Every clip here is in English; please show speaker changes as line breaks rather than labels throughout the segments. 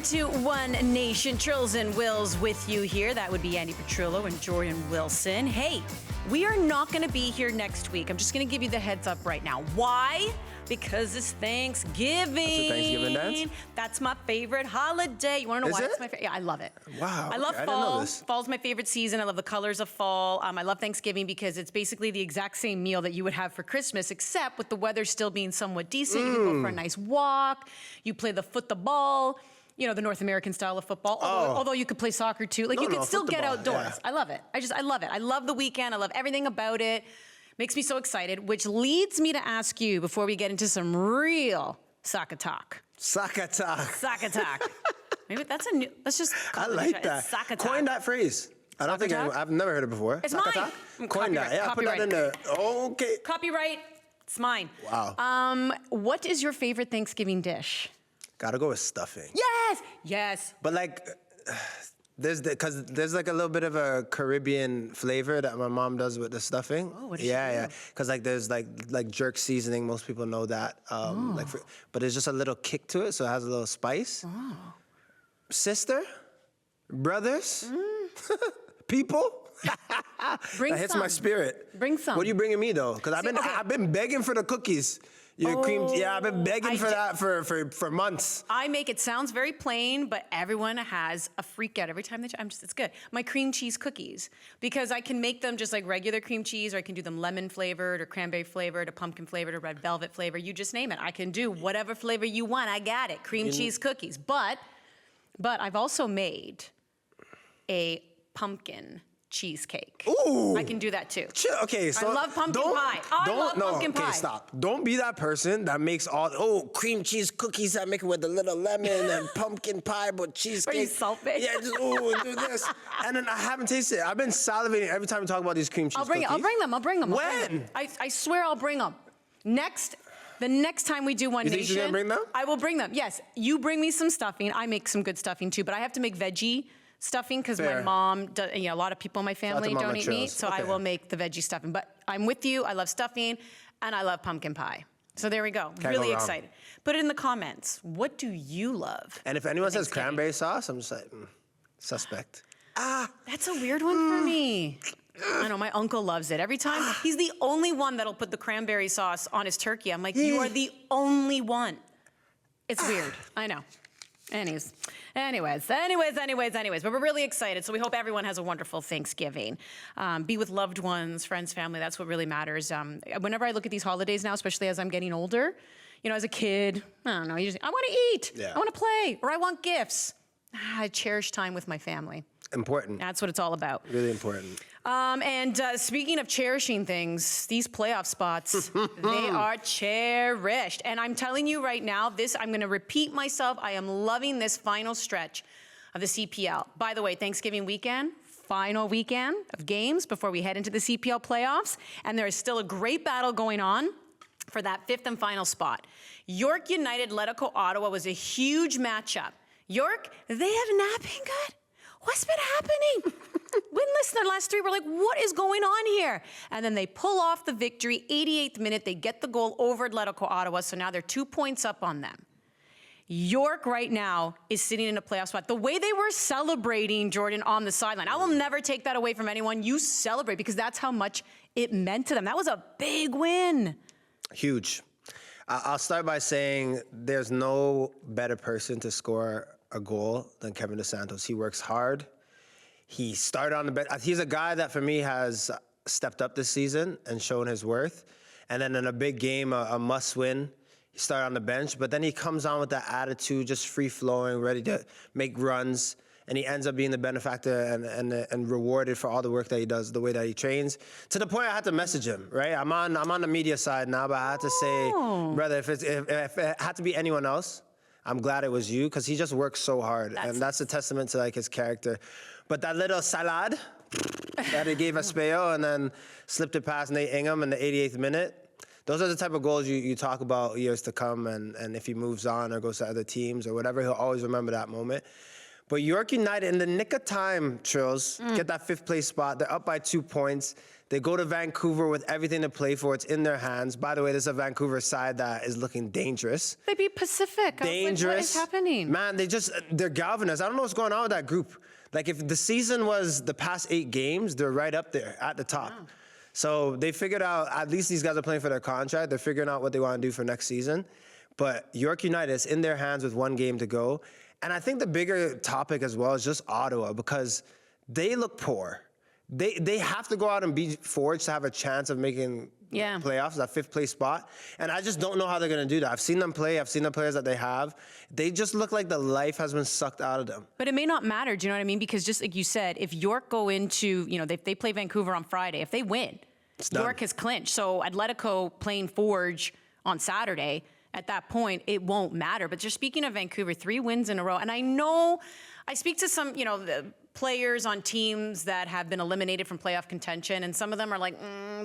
Welcome to One Nation. Trills and Wills with you here. That would be Andy Petrillo and Jordan Wilson. Hey, we are not going to be here next week. I'm just going to give you the heads up right now. Why? Because it's Thanksgiving.
That's a Thanksgiving dance?
That's my favorite holiday. You want to know why
it?
it's my favorite? Yeah, I love it.
Wow.
I love
okay.
fall.
I didn't know this.
Fall's my favorite season. I love the colors of fall. I love Thanksgiving because it's basically the exact same meal that you would have for Christmas, except with the weather still being somewhat decent. You can go for a nice walk. You play the football. You know, the North American style of football. Although you could play soccer too. Like, you could still get outdoors.
Yeah.
I love it. I love it. I love the weekend. I love everything about it. Makes me so excited, which leads me to ask you before we get into some real soccer talk.
Soccer talk.
Soccer talk. Maybe that's a new, let's just
I like that.
Soccer talk.
Coin that phrase. I don't think I've never heard it before.
It's
soccer
mine.
Talk? Coin that. Yeah, put that in there. Okay.
Copyright. It's mine.
Wow.
What is your favorite Thanksgiving dish?
Gotta go with stuffing.
Yes. Yes.
But like, because there's like a little bit of a Caribbean flavor that my mom does with the stuffing.
Oh, what does she do?
Yeah. Because like there's like jerk seasoning. Most people know that. But there's just a little kick to it, so it has a little spice.
Oh.
Sister, brothers, people.
Bring
that hits
some.
my spirit.
Bring some.
What are you bringing me though? Because I've been begging for the cookies. I've been begging for that for months.
I make it sounds very plain, but everyone has a freak out every time it's good. My cream cheese cookies, because I can make them just like regular cream cheese, or I can do them lemon flavored or cranberry flavored or pumpkin flavored or red velvet flavor. You just name it. I can do whatever flavor you want. I got it. Cream cheese cookies. But I've also made a pumpkin cheesecake.
Ooh.
I can do that too.
Okay, so
I love pumpkin pie. I love pumpkin pie.
Okay, stop. Don't be that person that makes cream cheese cookies that make it with a little lemon and pumpkin pie but cheesecake.
Are you salt-based?
Yeah, just do this. And then I haven't tasted it. I've been salivating every time we talk about these cream cheese cookies.
I'll bring them.
When?
I swear I'll bring them. The next time we do One Nation.
You think you're gonna bring them?
I will bring them. Yes. You bring me some stuffing. I make some good stuffing too, but I have to make veggie stuffing because my mom does, a lot of people in my family don't eat meat, so I will make the veggie stuffing. But I'm with you. I love stuffing and I love pumpkin pie. So there we go. Really excited. Put it in the comments. What do you love?
And if anyone says cranberry sauce, I'm just like, suspect.
That's a weird one for me. I know, my uncle loves it. Every time, he's the only one that'll put the cranberry sauce on his turkey. I'm like, you are the only one. It's weird. I know. Anyways. But we're really excited. So we hope everyone has a wonderful Thanksgiving. Be with loved ones, friends, family. That's what really matters. Whenever I look at these holidays now, especially as I'm getting older, as a kid, I don't know, I want to eat.
Yeah.
I want to play, or I want gifts. I cherish time with my family.
Important.
That's what it's all about.
Really important.
And speaking of cherishing things, these playoff spots, they are cherished. And I'm telling you right now, I'm going to repeat myself. I am loving this final stretch of the CPL. By the way, Thanksgiving weekend, final weekend of games before we head into the CPL playoffs. And there is still a great battle going on for that fifth and final spot. York United, Ottawa was a huge matchup. York, they have not been good. What's been happening? Winless in their last three. We're like, what is going on here? And then they pull off the victory. 88th minute, they get the goal over at Ottawa. So now they're 2 points up on them. York right now is sitting in a playoff spot. The way they were celebrating, Jordan, on the sideline, I will never take that away from anyone. You celebrate because that's how much it meant to them. That was a big win.
Huge. I'll start by saying there's no better person to score a goal than Kevin DeSantos. He works hard. He started on the bench. He's a guy that for me has stepped up this season and shown his worth. And then in a big game, a must win, he started on the bench, but then he comes on with that attitude, just free flowing, ready to make runs. And he ends up being the benefactor and rewarded for all the work that he does, the way that he trains. To the point I had to message him, right? I'm on the media side now, but I had to say, brother, if it had to be anyone else, I'm glad it was you, because he just works so hard. And that's a testament to like his character. But that little salad that he gave Espejo and then slipped it past Nate Ingham in the 88th minute, those are the type of goals you talk about years to come. And if he moves on or goes to other teams or whatever, he'll always remember that moment. But York United, in the nick of time, Trills, get that fifth place spot. They're up by 2 points. They go to Vancouver with everything to play for. It's in their hands. By the way, this is a Vancouver side that is looking dangerous.
They beat Pacific.
Dangerous.
What is happening?
Man, they're galvanized. I don't know what's going on with that group. Like, if the season was the past 8 games, they're right up there at the top.
Wow.
So they figured out, at least these guys are playing for their contract. They're figuring out what they want to do for next season. But York United is in their hands with 1 game to go. And I think the bigger topic as well is just Ottawa, because they look poor. They have to go out and beat Forge to have a chance of making playoffs, that 5th place spot. And I just don't know how they're going to do that. I've seen them play. I've seen the players that they have. They just look like the life has been sucked out of them.
But it may not matter, do you know what I mean? Because just like you said, if York go into, they play Vancouver on Friday. If they win, York has clinched. So Atletico playing Forge on Saturday, at that point, it won't matter. But just speaking of Vancouver, 3 wins in a row. And I know, I speak to some, the players on teams that have been eliminated from playoff contention, and some of them are like,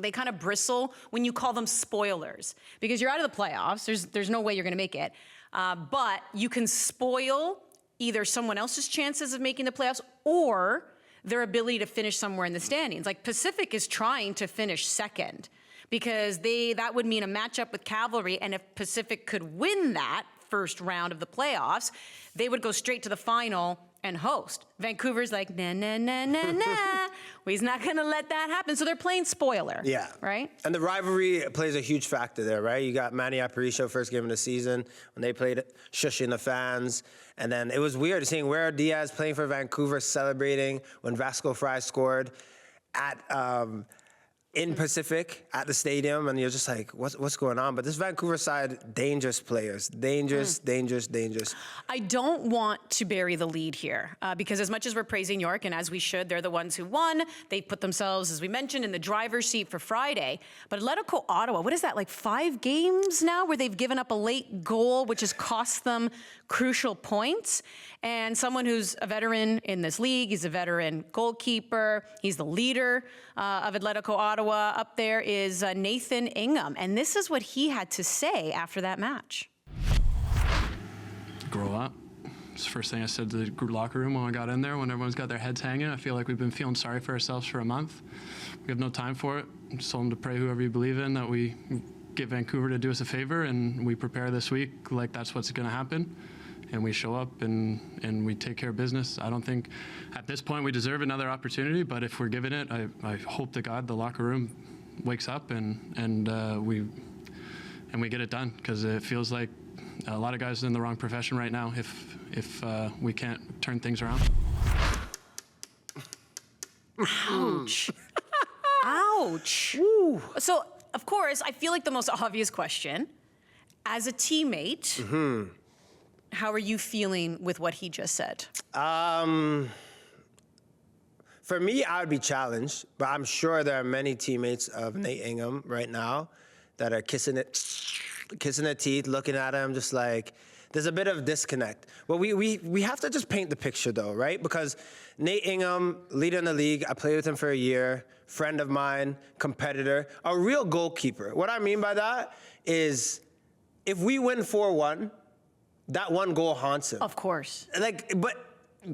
they kind of bristle when you call them spoilers, because you're out of the playoffs. There's no way you're going to make it. But you can spoil either someone else's chances of making the playoffs or their ability to finish somewhere in the standings. Like Pacific is trying to finish second, because that would mean a matchup with Cavalry, and if Pacific could win that first round of the playoffs, they would go straight to the final and host. Vancouver's like, nah. Well, he's not going to let that happen. So they're playing spoiler.
Yeah.
Right?
And the rivalry plays a huge factor there, right? You got Manny Aparicio, first game of the season, when they played it, shushing the fans. And then it was weird seeing Where Diaz playing for Vancouver, celebrating when Vasco Fry scored at in Pacific at the stadium, and you're just like, what's going on? But this Vancouver side, dangerous players. Dangerous.
I don't want to bury the lead here, because as much as we're praising York, and as we should, they're the ones who won. They put themselves, as we mentioned, in the driver's seat for Friday. But Atletico Ottawa, what is that, like 5 games now where they've given up a late goal, which has cost them crucial points? And someone who's a veteran in this league, he's a veteran goalkeeper, he's the leader of Atletico Ottawa. Up there is Nathan Ingham, and this is what he had to say after that match.
Grow up. It's the first thing I said to the locker room when I got in there, when everyone's got their heads hanging. I feel like we've been feeling sorry for ourselves for a month. We have no time for it. I just told them to pray whoever you believe in that we get Vancouver to do us a favor, and we prepare this week like that's what's going to happen. And we show up and we take care of business. I don't think at this point we deserve another opportunity, but if we're given it, I hope to God the locker room wakes up and we get it done, because it feels like a lot of guys are in the wrong profession right now if we can't turn things around.
Ouch. Ouch. Ooh. So, of course, I feel like the most obvious question, as a teammate, how are you feeling with what he just said?
For me, I would be challenged, but I'm sure there are many teammates of Nate Ingham right now that are kissing their teeth, looking at him, just like, there's a bit of disconnect. But we have to just paint the picture, though, right? Because Nate Ingham, leader in the league, I played with him for a year, friend of mine, competitor, a real goalkeeper. What I mean by that is, if we win 4-1, that one goal haunts him.
Of course.
But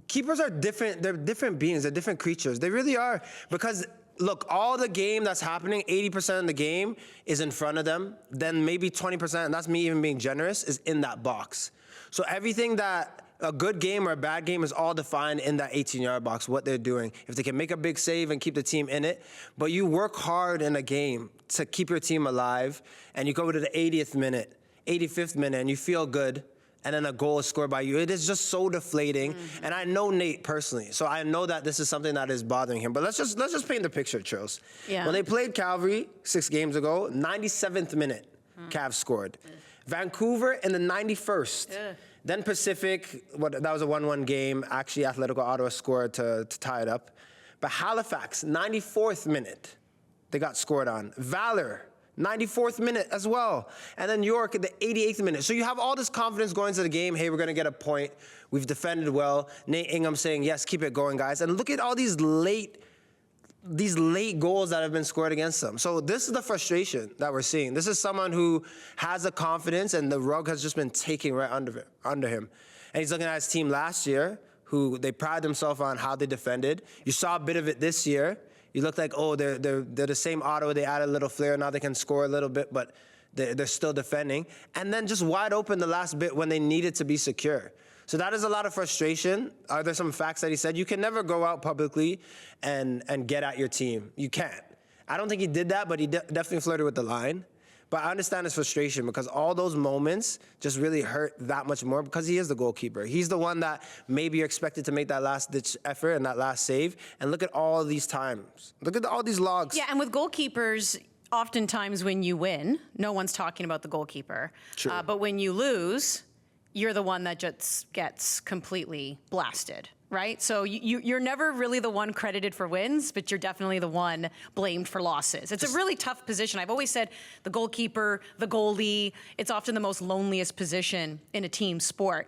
keepers are different. They're different beings. They're different creatures. They really are. Because, look, all the game that's happening, 80% of the game is in front of them. Then maybe 20%, and that's me even being generous, is in that box. So everything that a good game or a bad game is all defined in that 18-yard box, what they're doing. If they can make a big save and keep the team in it. But you work hard in a game to keep your team alive, and you go to the 80th minute, 85th minute, and you feel good, and then a goal is scored by you. It is just so deflating. And I know Nate personally, so I know that this is something that is bothering him. But let's just paint the picture, Trills.
Yeah.
When they played Calgary 6 games ago, 97th minute, Cavs scored. Vancouver in the 91st. Then Pacific, that was a 1-1 game. Actually, Atletico Ottawa scored to tie it up. But Halifax, 94th minute, they got scored on. Valor, 94th minute as well. And then York at the 88th minute. So you have all this confidence going into the game. Hey, we're going to get a point. We've defended well. Nate Ingham saying, yes, keep it going, guys. And look at all these late goals that have been scored against them. So this is the frustration that we're seeing. This is someone who has the confidence, and the rug has just been taken right under him. And he's looking at his team last year, who they pride themselves on how they defended. You saw a bit of it this year. You looked like, oh, they're the same Ottawa. They added a little flair. Now they can score a little bit, but they're still defending. And then just wide open the last bit when they needed to be secure. So that is a lot of frustration. Are there some facts that he said? You can never go out publicly and get at your team. You can't. I don't think he did that, but he definitely flirted with the line. But I understand his frustration because all those moments just really hurt that much more because he is the goalkeeper. He's the one that maybe you're expected to make that last-ditch effort and that last save. And look at all these times. Look at all these logs.
Yeah, and with goalkeepers, oftentimes when you win, no one's talking about the goalkeeper.
True.
But when you lose, you're the one that just gets completely blasted, right? So you're never really the one credited for wins, but you're definitely the one blamed for losses. It's a really tough position. I've always said the goalkeeper, the goalie, it's often the most loneliest position in a team sport.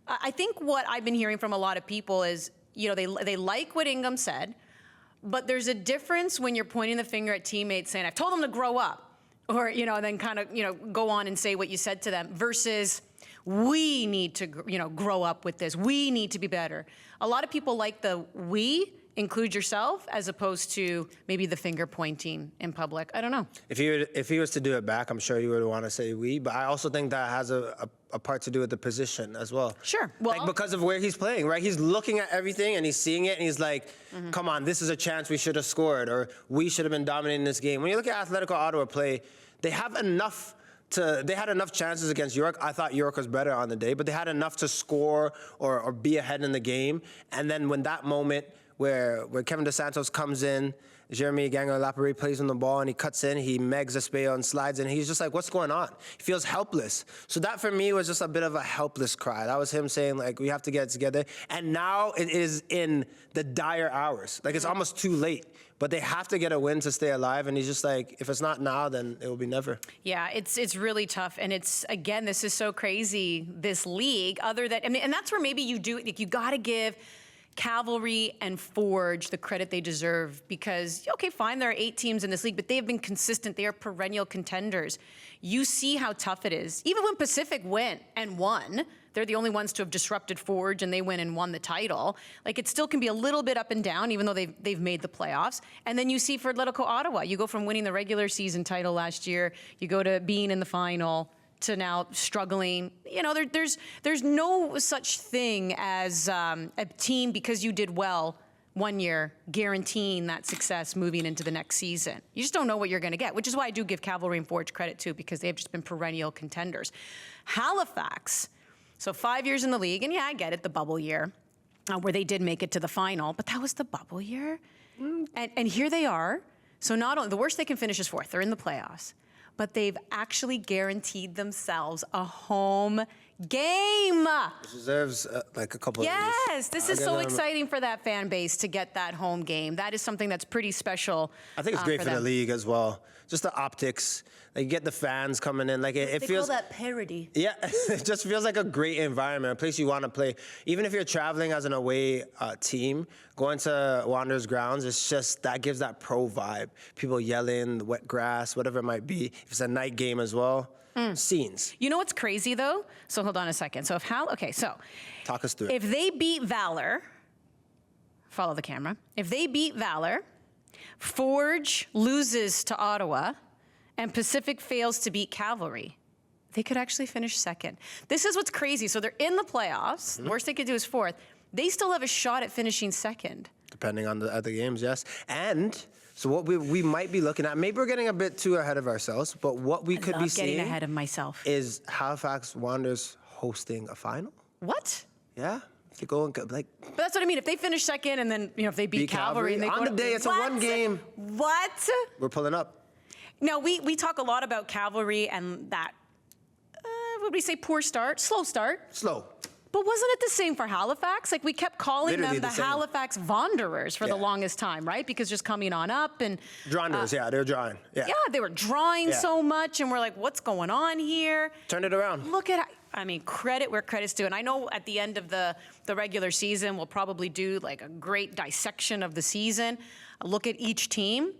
I think what I've been hearing from a lot of people is, they like what Ingham said, but there's a difference when you're pointing the finger at teammates saying, I've told them to grow up, or, and then kind of, go on and say what you said to them, versus we need to, grow up with this. We need to be better. A lot of people like the we, include yourself, as opposed to maybe the finger pointing in public. I don't know.
If he was to do it back, I'm sure he would want to say we, but I also think that has a part to do with the position as well.
Sure. Well,
like because of where he's playing, right? He's looking at everything and he's seeing it and he's like, come on, this is a chance we should have scored or we should have been dominating this game. When you look at Atletico Ottawa play, they had enough chances against York. I thought York was better on the day, but they had enough to score or be ahead in the game. And then when that moment where Kevin Dos Santos comes in, Jeremy Gagnon-Lapierre plays on the ball and he cuts in, he megs Espejo and slides in. He's just like, what's going on? He feels helpless. So that for me was just a bit of a helpless cry. That was him saying like, we have to get it together. And now it is in the dire hours. Like it's almost too late. But they have to get a win to stay alive. And he's just like, if it's not now, then it will be never.
Yeah, it's really tough. And it's, again, this is so crazy, this league, other than, and that's where maybe you got to give Cavalry and Forge the credit they deserve because, okay, fine, there are 8 teams in this league, but they have been consistent. They are perennial contenders. You see how tough it is. Even when Pacific went and won, they're the only ones to have disrupted Forge and they went and won the title. Like it still can be a little bit up and down, even though they've made the playoffs. And then you see for Atletico Ottawa, you go from winning the regular season title last year, you go to being in the final, to now struggling. There's no such thing as a team because you did well one year guaranteeing that success moving into the next season. You just don't know what you're going to get, which is why I do give Cavalry and Forge credit too, because they've just been perennial contenders. Halifax, so 5 years in the league, and yeah, I get it, the bubble year, where they did make it to the final, but that was the bubble year. And here they are. So not only, the worst they can finish is 4th, they're in the playoffs, but they've actually guaranteed themselves a home game.
It deserves like a couple of these.
Yes, this is so exciting for that fan base to get that home game. That is something that's pretty special.
I think it's great for the league as well. Just the optics. Like, you get the fans coming in. Like it feels.
They call that parody.
Yeah, it just feels like a great environment, a place you want to play. Even if you're traveling as an away team, going to Wanderers grounds, it's just that gives that pro vibe. People yelling, the wet grass, whatever it might be. If it's a night game as well, scenes.
You know what's crazy though? So hold on a second. So
Talk us through it.
If they beat Valor, follow the camera. If they beat Valor, Forge loses to Ottawa, and Pacific fails to beat Cavalry, they could actually finish 2nd. This is what's crazy. So they're in the playoffs. The worst they could do is 4th. They still have a shot at finishing 2nd.
Depending on the other games, yes. And so what we might be looking at, maybe we're getting a bit too ahead of ourselves, but what we could be seeing
getting ahead of myself
is Halifax Wanderers hosting a final.
What?
Yeah. If you go and like.
But that's what I mean. If they finish 2nd and then if they beat Cavalry and they
on the day, it's a one game.
What?
We're pulling up.
Now, we talk a lot about Cavalry and that, what would we say, poor start, slow start.
Slow.
But wasn't it the same for Halifax? Like, we kept calling
Literally
them the Halifax Wanderers for the longest time, right? Because just coming on up and...
Dronders, yeah, they were drawing. Yeah,
they were drawing so much, and we're like, what's going on here?
Turn it around.
Look at... credit where credit's due. And I know at the end of the regular season, we'll probably do like a great dissection of the season, a look at each team.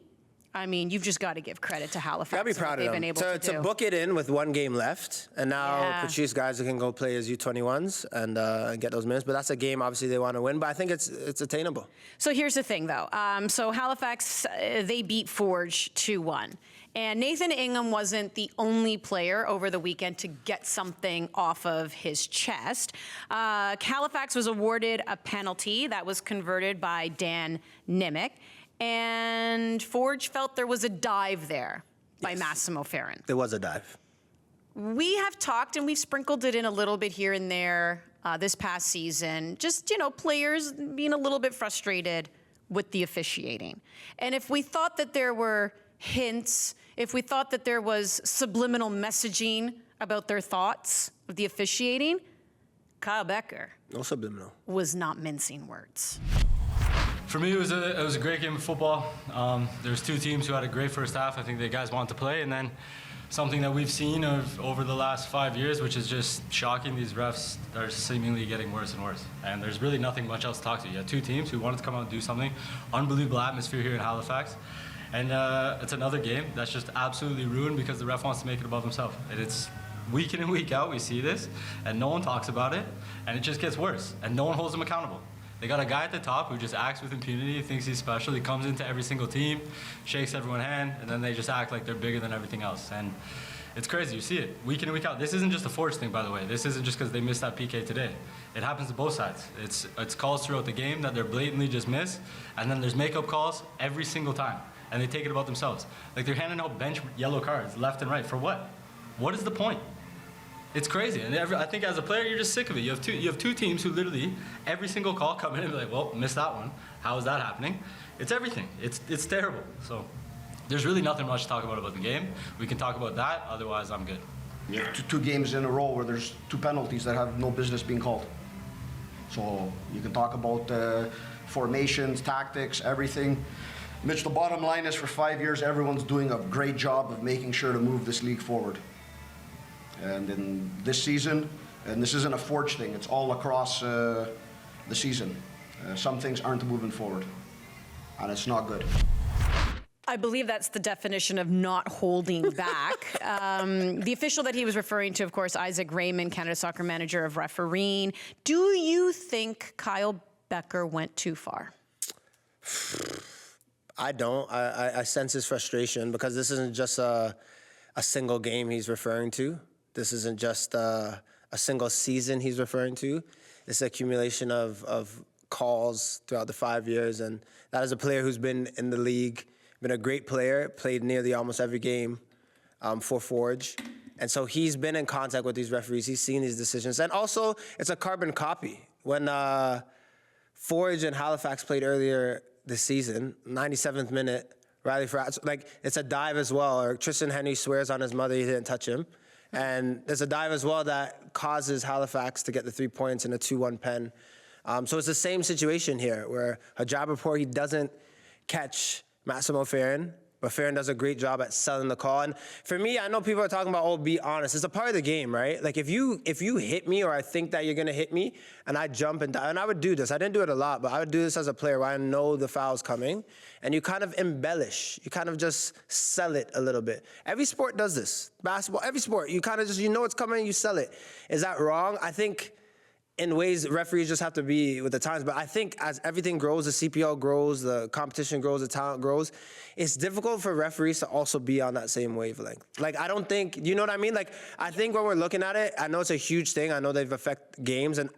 I mean, you've just got to give credit to Halifax.
Gotta be
and what
proud
they've
of
been
them.
able to do.
To book it in with one game left, and now
Yeah.
Patrice guys can go play as U21s and get those minutes. But that's a game, obviously, they want to win. But I think it's attainable.
So here's the thing, though. So Halifax, they beat Forge 2-1. And Nathan Ingham wasn't the only player over the weekend to get something off of his chest. Halifax was awarded a penalty that was converted by Dan Nimick. And Forge felt there was a dive there by Massimo Ferrin.
There was a dive.
We have talked, and we've sprinkled it in a little bit here and there this past season. Just, players being a little bit frustrated with the officiating. And if we thought that there were hints, if we thought that there was subliminal messaging about their thoughts of the officiating, Kyle Becker
No subliminal.
was not mincing words.
For me, it was a great game of football. There's two teams who had a great first half. I think the guys wanted to play, and then something that we've seen over the last 5 years, which is just shocking. These refs are seemingly getting worse and worse, and there's really nothing much else to talk to. You had two teams who wanted to come out and do something. Unbelievable atmosphere here in Halifax, and it's another game that's just absolutely ruined because the ref wants to make it above himself. And it's week in and week out we see this, and no one talks about it, and it just gets worse, and no one holds them accountable. They got a guy at the top who just acts with impunity, thinks he's special. He comes into every single team, shakes everyone's hand, and then they just act like they're bigger than everything else. And it's crazy. You see it week in and week out. This isn't just a Forge thing, by the way. This isn't just because they missed that PK today. It happens to both sides. It's calls throughout the game that they're blatantly just miss, and then there's makeup calls every single time, and they take it about themselves. Like they're handing out bench yellow cards left and right. For what? What is the point? It's crazy, and I think as a player, you're just sick of it. You have two teams who literally every single call come in and be like, well, missed that one. How is that happening? It's everything. It's terrible. So there's really nothing much to talk about the game. We can talk about that. Otherwise, I'm good.
You have two games in a row where there's two penalties that have no business being called. So you can talk about formations, tactics, everything. Mitch, the bottom line is for 5 years, everyone's doing a great job of making sure to move this league forward. And in this season, and this isn't a Forge thing, it's all across the season. Some things aren't moving forward, and it's not good.
I believe that's the definition of not holding back. The official that he was referring to, of course, Isaac Raymond, Canada Soccer Manager of refereeing. Do you think Kyle Becker went too far?
I don't. I sense his frustration because this isn't just a single game he's referring to. This isn't just a single season he's referring to. It's an accumulation of calls throughout the 5 years. And that is a player who's been in the league, been a great player, played nearly almost every game for Forge. And so he's been in contact with these referees. He's seen these decisions. And also, it's a carbon copy. When Forge and Halifax played earlier this season, 97th minute, Riley Fratt, like, it's a dive as well. Or Tristan Henry swears on his mother he didn't touch him. And there's a dive as well that causes Halifax to get the 3 points in a 2-1 pen. So it's the same situation here where Hajabapur, he doesn't catch Massimo Ferrin, but Ferrin does a great job at selling the call. And for me, I know people are talking about, oh, be honest. It's a part of the game, right? Like if you hit me or I think that you're gonna hit me and I jump and dive, and I would do this. I didn't do it a lot, but I would do this as a player where I know the foul's coming and you kind of embellish. You kind of just sell it a little bit. Every sport does this. Basketball, every sport. You kind of just, you know it's coming, you sell it. Is that wrong? I think in ways, referees just have to be with the times. But I think as everything grows, the CPL grows, the competition grows, the talent grows, it's difficult for referees to also be on that same wavelength. Like, I don't think, you know what I mean? Like, I think when we're looking at it, I know it's a huge thing. I know they've affected games. And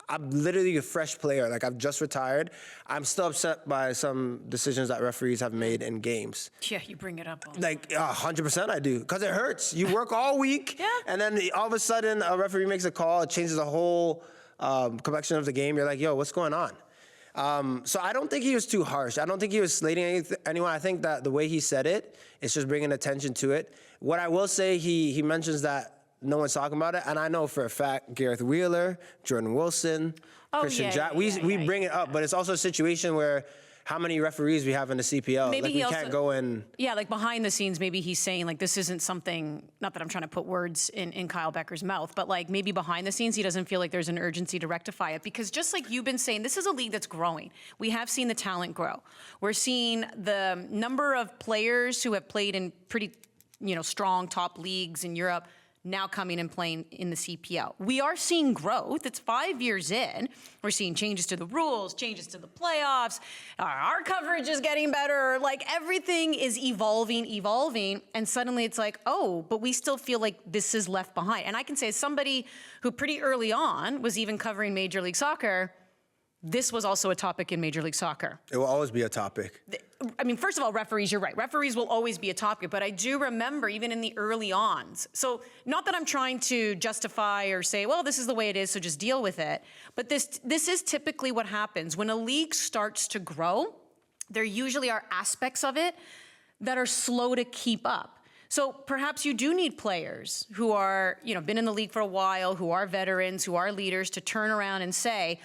I'm literally a fresh player. Like, I've just retired. I'm still upset by some decisions that referees have made in games.
Yeah, you bring it up.
Like, 100% I do. Because it hurts. You work all week. And then all of a sudden, a referee makes a call. It changes the whole complexion of the game. You're like, yo, what's going on? So I don't think he was too harsh. I don't think he was slating anyone. I think that the way he said it, it's just bringing attention to it. What I will say, he mentions that no one's talking about it, and I know for a fact Gareth Wheeler, Jordan Wilson, Christian Jack, we bring it up, but it's also a situation where how many referees we have in the CPL.
Maybe
like,
he
we
also-
can't go in.
Yeah, like behind the scenes, maybe he's saying like this isn't something, not that I'm trying to put words in Kyle Becker's mouth, but like maybe behind the scenes he doesn't feel like there's an urgency to rectify it, because just like you've been saying, this is a league that's growing. We have seen the talent grow. We're seeing the number of players who have played in pretty, strong top leagues in Europe now coming and playing in the CPL. We are seeing growth. It's 5 years in. We're seeing changes to the rules, changes to the playoffs. Our coverage is getting better. Like everything is evolving. And suddenly it's like, oh, but we still feel like this is left behind. And I can say as somebody who pretty early on was even covering Major League Soccer, this was also a topic in Major League Soccer.
It will always be a topic.
I mean, first of all, referees, you're right. Referees will always be a topic, but I do remember even in the early ons. So not that I'm trying to justify or say, well, this is the way it is, so just deal with it. But this is typically what happens. When a league starts to grow, there usually are aspects of it that are slow to keep up. So perhaps you do need players who are, been in the league for a while, who are veterans, who are leaders, to turn around and say,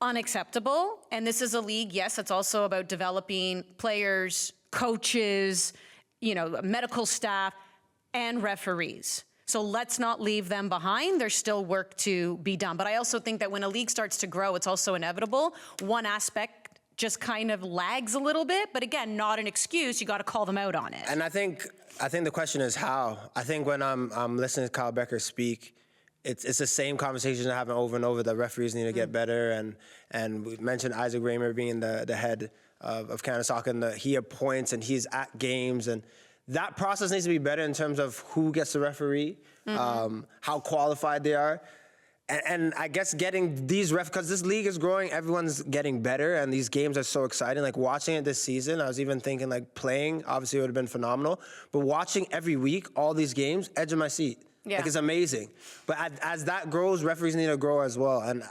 unacceptable. And this is a league, yes, it's also about developing players, coaches, medical staff, and referees. So let's not leave them behind. There's still work to be done. But I also think that when a league starts to grow, it's also inevitable. One aspect just kind of lags a little bit, but again, not an excuse. You got to call them out on it.
And I think the question is how. I think when I'm listening to Kyle Becker speak, it's the same conversation I'm having over and over. The referees need to get better, and we mentioned Isaac Raymer being the head of Canada Soccer, and he appoints and he's at games, and that process needs to be better in terms of who gets the referee, how qualified they are, and I guess getting these because this league is growing, everyone's getting better, and these games are so exciting. Like watching it this season, I was even thinking like playing, obviously it would have been phenomenal, but watching every week all these games, edge of my seat.
Yeah.
Like, it's amazing. But as that grows, referees need to grow as well. And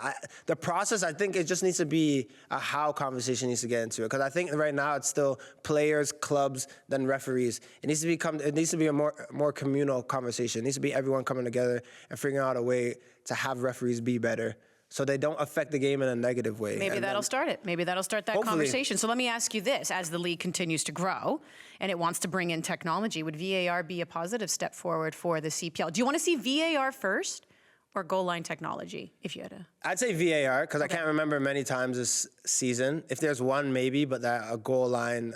the process, I think it just needs to be a how conversation needs to get into it. Because I think right now it's still players, clubs, then referees. It needs to be a more communal conversation. It needs to be everyone coming together and figuring out a way to have referees be better, so they don't affect the game in a negative way.
Maybe that'll start it. Maybe that'll start that
Hopefully.
conversation. So let me ask you this. As the league continues to grow and it wants to bring in technology, would VAR be a positive step forward for the CPL? Do you want to see VAR first or goal line technology, if you had to?
I'd say VAR, because I can't remember many times this season. If there's one, maybe, but that a goal line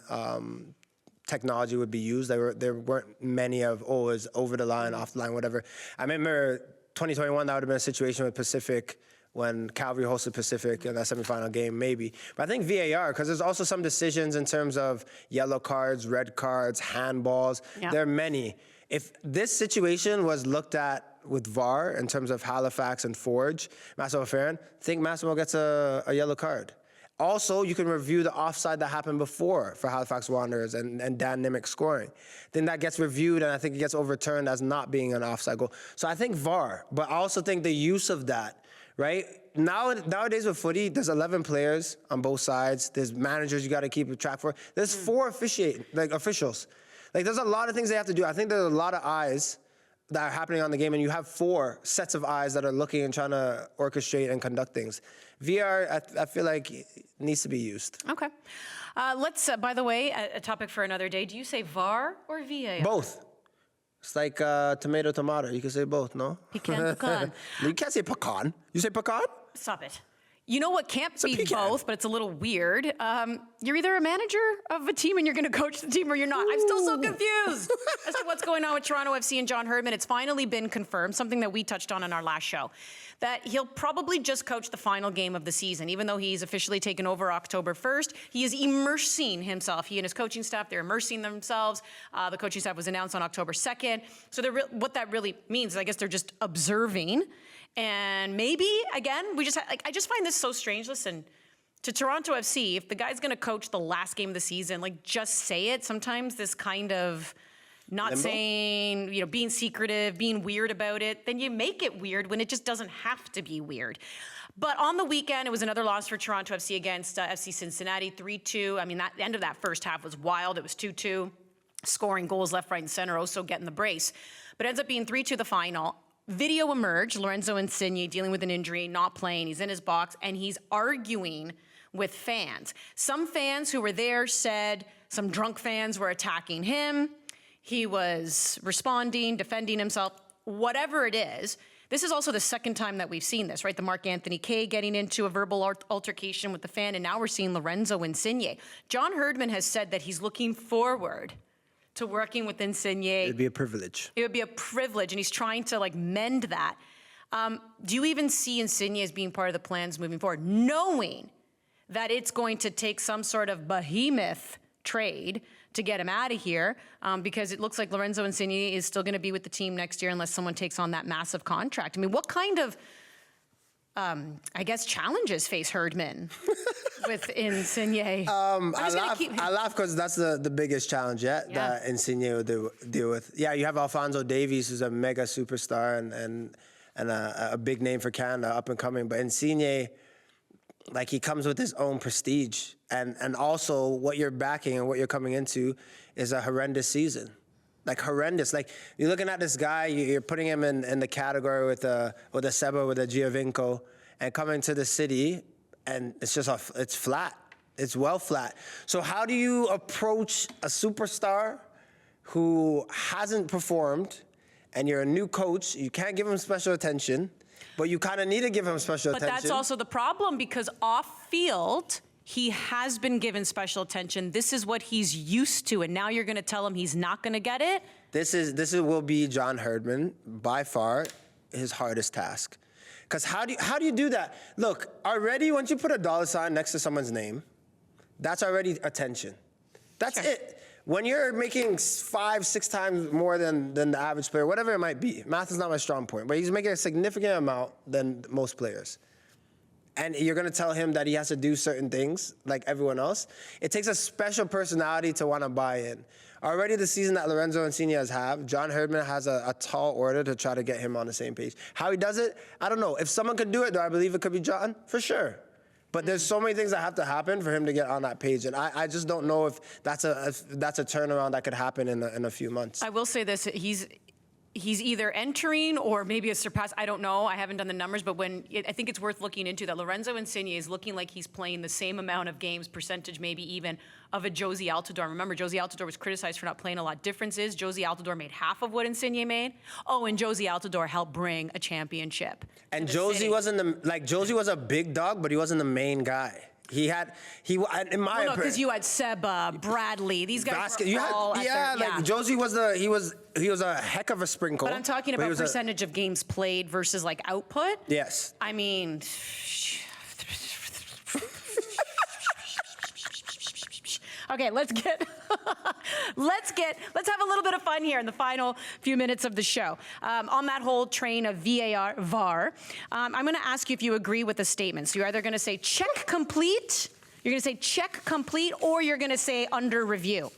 technology would be used. There weren't many of, it's over the line, off the line, whatever. I remember 2021, that would have been a situation with Pacific, when Calgary hosted Pacific in that semifinal game, maybe. But I think VAR, because there's also some decisions in terms of yellow cards, red cards, handballs.
Yeah.
There are many. If this situation was looked at with VAR in terms of Halifax and Forge, Massimo Ferran, I think Massimo gets a yellow card. Also, you can review the offside that happened before for Halifax Wanderers and Dan Nimick scoring. Then that gets reviewed, and I think it gets overturned as not being an offside goal. So I think VAR, but I also think the use of that, right? Nowadays with footy, there's 11 players on both sides. There's managers you got to keep track for. There's 4 officials. Like, there's a lot of things they have to do. I think there's a lot of eyes that are happening on the game, and you have 4 sets of eyes that are looking and trying to orchestrate and conduct things. VR, I feel like needs to be used.
Okay. Let's, by the way, a topic for another day. Do you say VAR or VAR?
Both. It's like tomato. You can say both, no?
Pecan.
You can't say pecan. You say pecan?
Stop it. You know what can't be
pecan.
both, but it's a little weird. You're either a manager of a team and you're going to coach the team, or you're not. I'm still so confused as to what's going on with Toronto FC and John Herdman. It's finally been confirmed, something that we touched on in our last show, that he'll probably just coach the final game of the season. Even though he's officially taken over October 1st, he is immersing himself. He and his coaching staff, they're immersing themselves. The coaching staff was announced on October 2nd. So what that really means is I guess they're just observing. And maybe, again, I just find this so strange. Listen, to Toronto FC, if the guy's going to coach the last game of the season, just say it. Sometimes this kind of not
Limbo?
saying, being secretive, being weird about it, then you make it weird when it just doesn't have to be weird. But on the weekend, it was another loss for Toronto FC against FC Cincinnati, 3-2. I mean, the end of that first half was wild. It was 2-2, scoring goals left, right, and center, also getting the brace. But it ends up being 3-2 the final. Video emerged, Lorenzo Insigne dealing with an injury, not playing. He's in his box, and he's arguing with fans. Some fans who were there said some drunk fans were attacking him. He was responding, defending himself, whatever it is. This is also the second time that we've seen this, right? The Mark Anthony Kaye getting into a verbal altercation with the fan, and now we're seeing Lorenzo Insigne. John Herdman has said that he's looking forward to working with Insigne.
It'd be a privilege.
It would be a privilege, and he's trying to like mend that. Do you even see Insigne as being part of the plans moving forward, knowing that it's going to take some sort of behemoth trade to get him out of here, because it looks like Lorenzo Insigne is still going to be with the team next year unless someone takes on that massive contract? I mean, what kind of, I guess, challenges face Herdman with Insigne?
I laugh because that's the biggest challenge yet that Insigne will deal with. Yeah, you have Alphonso Davies, who's a mega superstar and a big name for Canada, up and coming. But Insigne, like, he comes with his own prestige. And also what you're backing and what you're coming into is a horrendous season. Like, horrendous. Like, you're looking at this guy, you're putting him in the category with a Seba, with a Giovinco, and coming to the city, and it's just it's flat. It's well flat. So how do you approach a superstar who hasn't performed, and you're a new coach, you can't give him special attention, but you kind of need to give him special attention.
But that's also the problem, because off field, he has been given special attention. This is what he's used to, and now you're going to tell him he's not going to get it?
This will be John Herdman, by far, his hardest task. Because how do you do that? Look, already once you put a dollar sign next to someone's name, that's already attention. That's it. When you're making 5-6 times more than the average player, whatever it might be, math is not my strong point, but he's making a significant amount than most players. And you're going to tell him that he has to do certain things like everyone else. It takes a special personality to want to buy in. Already the season that Lorenzo Insigne has had, John Herdman has a tall order to try to get him on the same page. How he does it, I don't know. If someone could do it, do I believe it could be John? For sure. But there's so many things that have to happen for him to get on that page. And I just don't know if that's a turnaround that could happen in a few months.
I will say this, he's either entering or maybe a surpass. I don't know. I haven't done the numbers, but I think it's worth looking into that. Lorenzo Insigne is looking like he's playing the same amount of games, percentage maybe even, of a Josie Altidore. Remember, Josie Altidore was criticized for not playing a lot. Difference is Josie Altidore made half of what Insigne made. Oh, and Josie Altidore helped bring a championship.
And Josie Josie was a big dog, but he wasn't the main guy. In my opinion,
no, because you had Seba, Bradley, these guys were all
Josie was he was a heck of a sprinkle.
But I'm talking about percentage of games played versus like output.
Yes.
I mean, okay, let's have a little bit of fun here in the final few minutes of the show. On that whole train of VAR, I'm going to ask you if you agree with the statement. So you're either going to say check complete, you're going to say check complete, or you're going to say under review.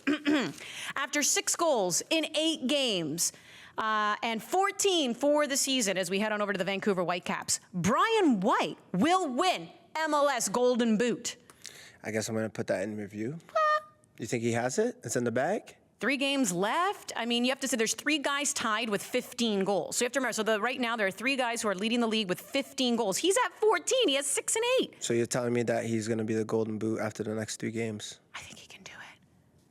After 6 goals in 8 games, and 14 for the season as we head on over to the Vancouver Whitecaps, Brian White will win MLS Golden Boot.
I guess I'm going to put that in review. You think he has it? It's in the bag?
3 games left. I mean, you have to say there's 3 guys tied with 15 goals. So you have to remember, so right now there are 3 guys who are leading the league with 15 goals. He's at 14. He has 6 and 8.
So you're telling me that he's going to be the Golden Boot after the next 3 games?
I think he can do it.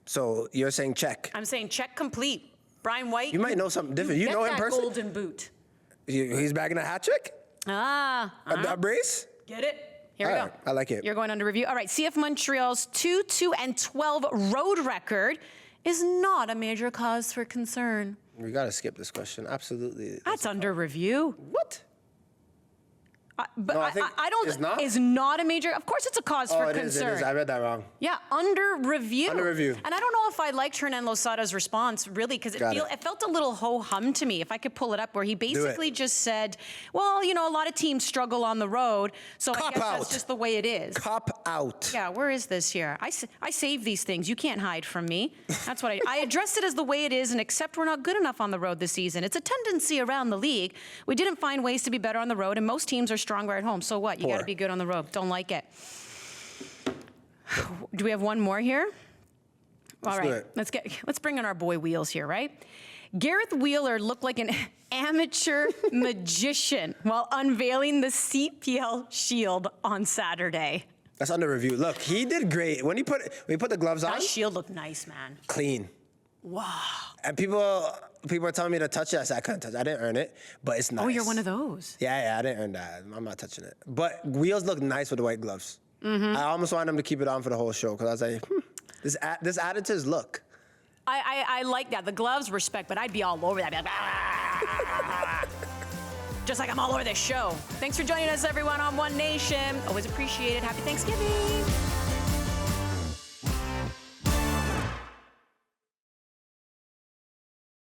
So you're saying check?
I'm saying check complete. Brian White.
You might know something different. You know him personally?
Golden Boot.
He's bagging a hat trick? A brace?
Get it? Here we go.
I like it.
You're going under review. All right, CF Montreal's 2-2-12 road record is not a major cause for concern.
We got to skip this question. Absolutely.
That's under review.
What?
But
No,
I don't.
it's not?
Is not a major. Of course, it's a cause for concern.
It is. I read that wrong.
Yeah, under review.
Under review.
And I don't know if I liked Hernan Losada's response, really, because it felt a little ho-hum to me, if I could pull it up, where he basically just said, well, you know, a lot of teams struggle on the road, so I guess that's just the way it is.
Cop out.
Yeah, where is this here? I save these things. You can't hide from me. That's what I addressed it as the way it is, and except we're not good enough on the road this season. It's a tendency around the league. We didn't find ways to be better on the road, and most teams are stronger at home. So what? You got to be good on the road. Don't like it. Do we have one more here? All right. Let's bring in our boy Wheels here, right? Gareth Wheeler looked like an amateur magician while unveiling the CPL shield on Saturday.
That's under review. Look, he did great. When he put the gloves on,
That shield looked nice, man.
clean.
Wow.
And people are telling me to touch it. I said I couldn't touch it. I didn't earn it, but it's nice.
Oh, you're one of those.
Yeah, I didn't earn that. I'm not touching it. But wheels look nice with the white gloves. I almost wanted him to keep it on for the whole show because I was like, this added to his look.
I like that. The gloves, respect, but I'd be all over that. I'd be like, "Ah." Just like I'm all over this show. Thanks for joining us, everyone, on One Nation. Always appreciate it. Happy Thanksgiving.